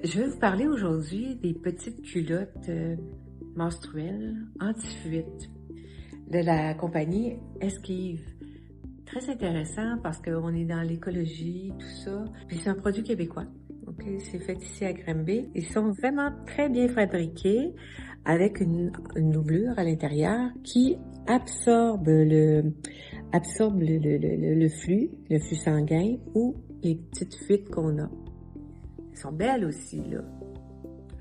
Je vais vous parler aujourd'hui des petites culottes menstruelles anti-fuite de la compagnie Esquive. Très intéressant parce qu'on est dans l'écologie, tout ça. Puis c'est un produit québécois. OK? C'est fait ici à Granby. Ils sont vraiment très bien fabriqués avec une doublure à l'intérieur qui absorbe le flux sanguin ou les petites fuites qu'on a. Elles sont belles aussi, là.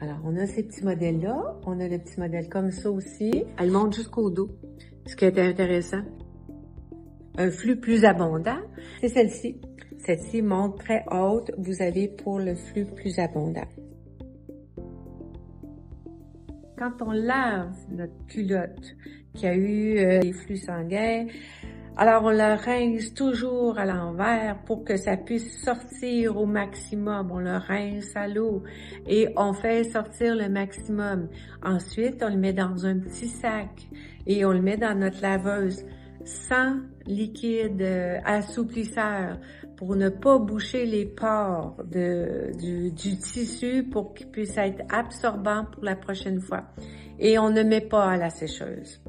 Alors, on a ces petits modèles-là. On a le petit modèle comme ça aussi. Elle monte jusqu'au dos, ce qui est intéressant. Un flux plus abondant, c'est celle-ci. Celle-ci monte très haute. Vous avez pour le flux plus abondant. Quand on lave notre culotte qui a eu des flux sanguins, alors on la rince toujours à l'envers pour que ça puisse sortir au maximum. On le rince à l'eau et on fait sortir le maximum. Ensuite, on le met dans un petit sac et on le met dans notre laveuse sans liquide assouplisseur pour ne pas boucher les pores du tissu pour qu'il puisse être absorbant pour la prochaine fois. Et on ne met pas à la sécheuse.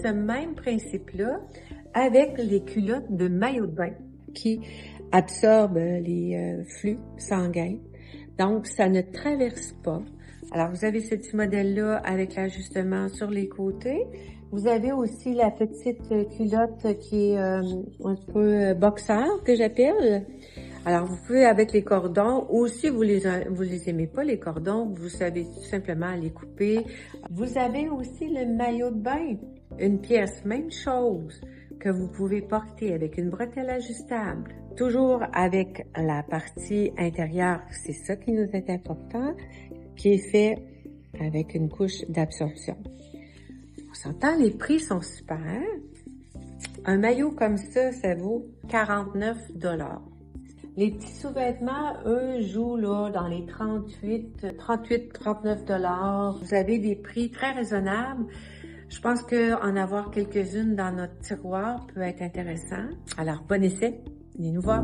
Ce même principe-là avec les culottes de maillot de bain qui absorbent les flux sanguins. Donc, ça ne traverse pas. Alors, vous avez ce petit modèle-là avec l'ajustement sur les côtés. Vous avez aussi la petite culotte qui est un peu boxeur, que j'appelle. Alors, vous pouvez avec les cordons, ou si vous les aimez pas, les cordons, vous savez tout simplement les couper. Vous avez aussi le maillot de bain, une pièce, même chose, que vous pouvez porter avec une bretelle ajustable. Toujours avec la partie intérieure, c'est ça qui nous est important, qui est fait avec une couche d'absorption. On s'entend, les prix sont super. Un maillot comme ça vaut 49 $. Les petits sous-vêtements, eux, jouent là dans les 39 $. Vous avez des prix très raisonnables. Je pense qu'en avoir quelques-unes dans notre tiroir peut être intéressant. Alors, bon essai, venez nous voir.